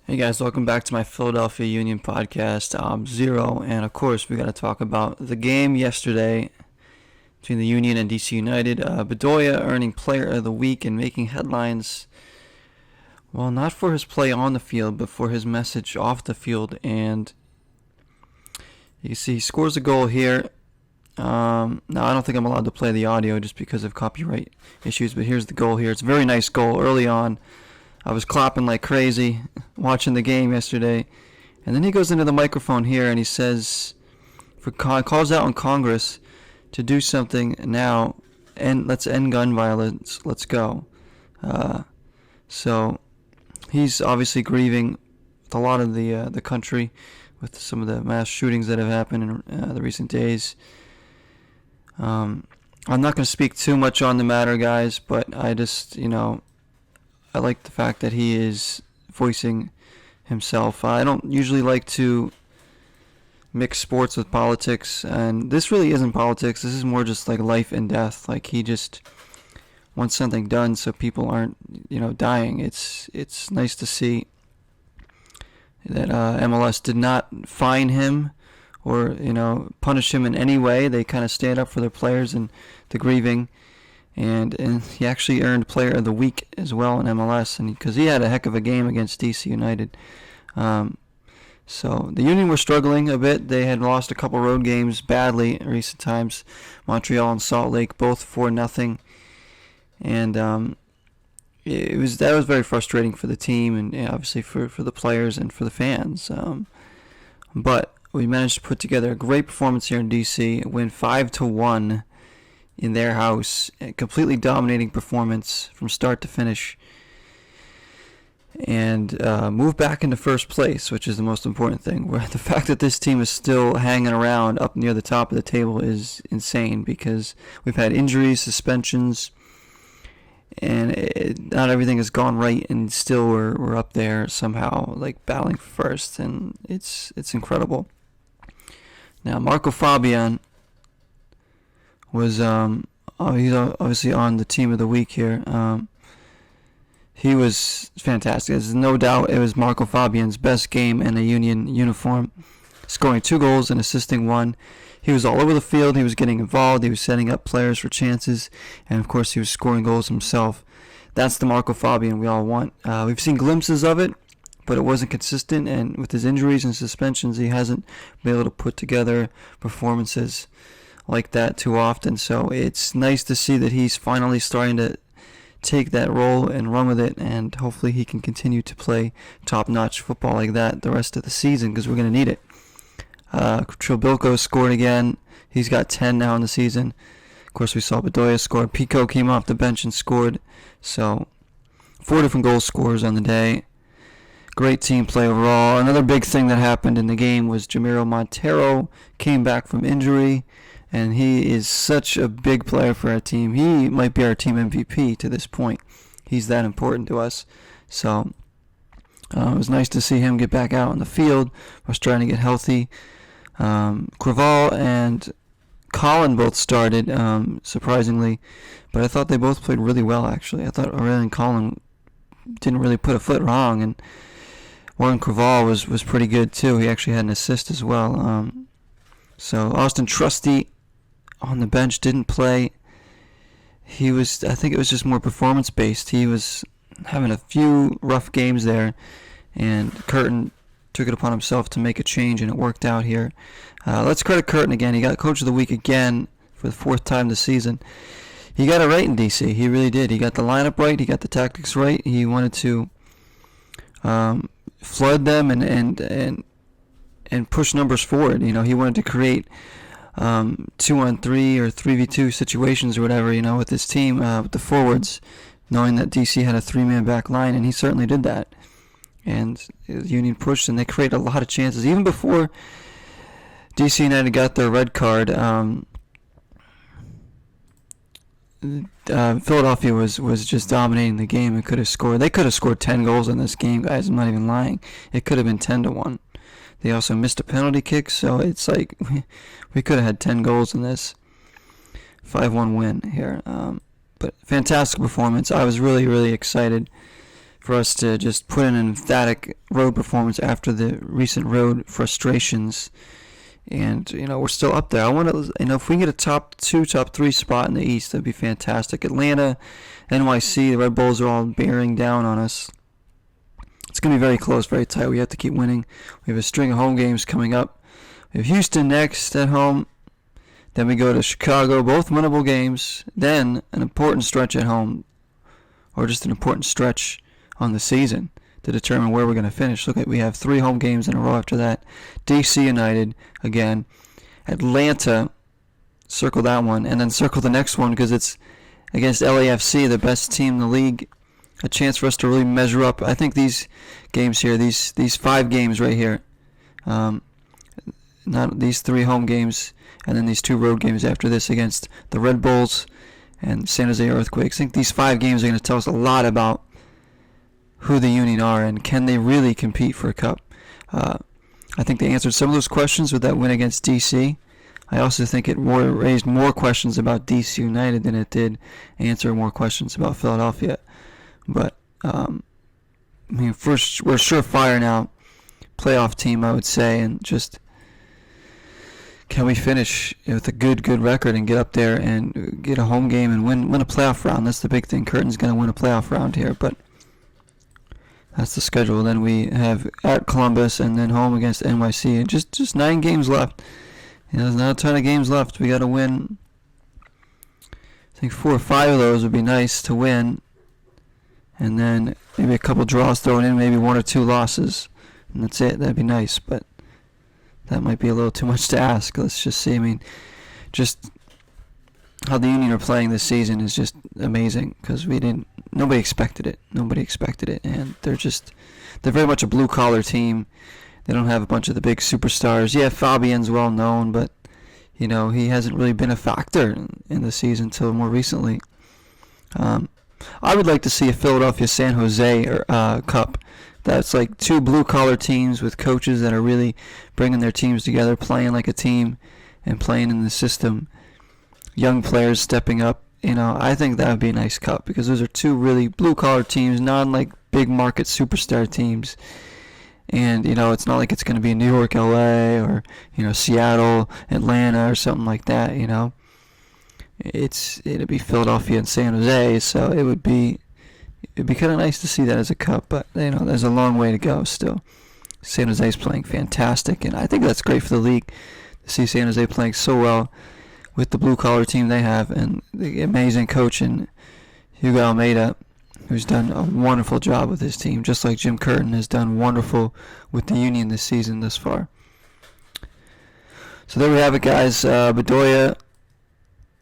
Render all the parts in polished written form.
Hey guys, welcome back to my Philadelphia Union podcast, Zero. And of course, we got to talk about the game yesterday between the Union and DC United. Bedoya earning Player of the Week and making headlines, well, not for his play on the field, but for his message off the field. And you can see he scores a goal here. Now, I don't think I'm allowed to play the audio just because of copyright issues, but here's the goal here. It's a very nice goal early on. I was clapping like crazy watching the game yesterday. And then he goes into the microphone here and he says, calls out on Congress to do something now, and let's end gun violence. Let's go. So he's obviously grieving with a lot of the country with some of the mass shootings that have happened in the recent days. I'm not going to speak too much on the matter, guys, but I just, I like the fact that he is voicing himself. I don't usually like to mix sports with politics, and this really isn't politics. This is more just like life and death. Like, he just wants something done so people aren't, dying. It's nice to see that MLS did not fine him or, punish him in any way. They kind of stand up for their players and the grieving. And he actually earned Player of the Week as well in MLS, and because he had a heck of a game against DC United. So the Union were struggling a bit. They had lost a couple road games badly in recent times. Montreal and Salt Lake both 4-0, and that was very frustrating for the team and obviously for the players and for the fans. But we managed to put together a great performance here in DC, win 5-1. In their house, a completely dominating performance from start to finish, and move back into first place, which is the most important thing. Where the fact that this team is still hanging around up near the top of the table is insane, because we've had injuries, suspensions, and not everything has gone right, and still we're up there somehow, like battling for first, and it's incredible. Now, Marco Fabian was he's obviously on the team of the week here. He was fantastic. There's no doubt it was Marco Fabian's best game in a Union uniform, scoring 2 goals and assisting 1. He was all over the field. He was getting involved. He was setting up players for chances, and of course he was scoring goals himself. That's the Marco Fabian we all want. We've seen glimpses of it, but it wasn't consistent, and with his injuries and suspensions, he hasn't been able to put together performances like that too often. So it's nice to see that he's finally starting to take that role and run with it, and hopefully he can continue to play top-notch football like that the rest of the season, because we're going to need it. Trebilco scored again. He's got 10 now in the season. Of course, we saw Bedoya score. Pico came off the bench and scored. So 4 different goal scorers on the day. Great team play overall. Another big thing that happened in the game was Jamiro Montero came back from injury, and he is such a big player for our team. He might be our team MVP to this point. He's that important to us. So it was nice to see him get back out on the field. We're starting to get healthy. Craval and Colin both started, surprisingly. But I thought they both played really well, actually. I thought Aurelian Colin didn't really put a foot wrong. And Warren Craval was pretty good, too. He actually had an assist as well. So Austin Trusty on the bench didn't play. I think it was just more performance based. He was having a few rough games there, and Curtin took it upon himself to make a change, and it worked out here. Let's credit Curtin again. He got Coach of the Week again for the 4th time this season. He got it right in DC. He really did. He got the lineup right. He got the tactics right. He wanted to flood them and push numbers forward. He wanted to create 2-on-3 or 3v2 situations or whatever, with his team, with the forwards, knowing that DC had a 3-man back line, and he certainly did that. And the Union pushed, and they created a lot of chances. Even before DC United got their red card, Philadelphia was just dominating the game and could have scored. They could have scored 10 goals in this game, guys. I'm not even lying. It could have been 10-1. They also missed a penalty kick, so it's like we could have had 10 goals in this 5-1 win here. But fantastic performance. I was really, really excited for us to just put in an emphatic road performance after the recent road frustrations. And, we're still up there. I want to, if we can get a top 2, top 3 spot in the East, that'd be fantastic. Atlanta, NYC, the Red Bulls are all bearing down on us. It's going to be very close, very tight. We have to keep winning. We have a string of home games coming up. We have Houston next at home. Then we go to Chicago, both winnable games. Then an important stretch at home, or just an important stretch on the season to determine where we're going to finish. Look, we have 3 home games in a row after that. DC United again. Atlanta, circle that one, and then circle the next one because it's against LAFC, the best team in the league. A chance for us to really measure up. I think these games here, these 5 games right here, not these 3 home games, and then these 2 road games after this against the Red Bulls and San Jose Earthquakes. I think these 5 games are going to tell us a lot about who the Union are and can they really compete for a cup. I think they answered some of those questions with that win against DC. I also think it raised more questions about DC United than it did answer more questions about Philadelphia. But, first, we're surefire now. Playoff team, I would say, and just can we finish with a good record and get up there and get a home game and win a playoff round? That's the big thing. Curtin's going to win a playoff round here, but that's the schedule. Then we have at Columbus and then home against NYC. And just 9 games left. There's not a ton of games left. We got to win. I think 4 or 5 of those would be nice to win. And then maybe a couple draws thrown in, maybe 1 or 2 losses. And that's it. That'd be nice. But that might be a little too much to ask. Let's just see. Just how the Union are playing this season is just amazing because nobody expected it. And they're very much a blue-collar team. They don't have a bunch of the big superstars. Yeah, Fabian's well known, but, he hasn't really been a factor in the season until more recently. I would like to see a Philadelphia-San Jose Cup. That's like 2 blue-collar teams with coaches that are really bringing their teams together, playing like a team and playing in the system. Young players stepping up. I think that would be a nice cup because those are 2 really blue-collar teams, not like big-market superstar teams. And, it's not like it's going to be New York, LA, or, Seattle, Atlanta, or something like that, It'd be Philadelphia and San Jose, so it'd be kind of nice to see that as a cup, but, there's a long way to go still. San Jose's playing fantastic, and I think that's great for the league to see San Jose playing so well with the blue-collar team they have and the amazing coach in Hugo Almeida, who's done a wonderful job with his team, just like Jim Curtin has done wonderful with the Union this season thus far. So there we have it, guys. Bedoya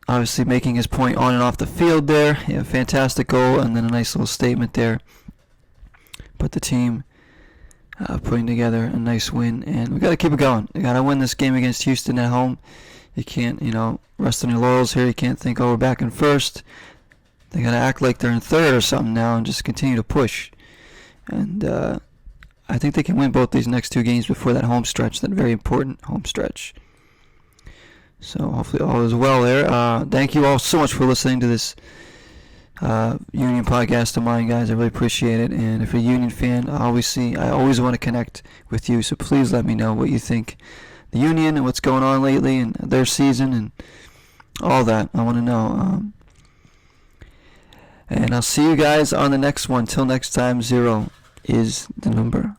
obviously making his point on and off the field there. Yeah, fantastic goal and then a nice little statement there. But the team putting together a nice win, and we got to keep it going. We got to win this game against Houston at home. You can't, rest on your laurels here. You can't think, we're back in first. They got to act like they're in third or something now and just continue to push. And I think they can win both these next 2 games before that home stretch, that very important home stretch. So hopefully all is well there. Thank you all so much for listening to this Union podcast of mine, guys. I really appreciate it. And if you're a Union fan, I always want to connect with you. So please let me know what you think the Union and what's going on lately and their season and all that. I want to know. And I'll see you guys on the next one. Till next time, 0 is the number.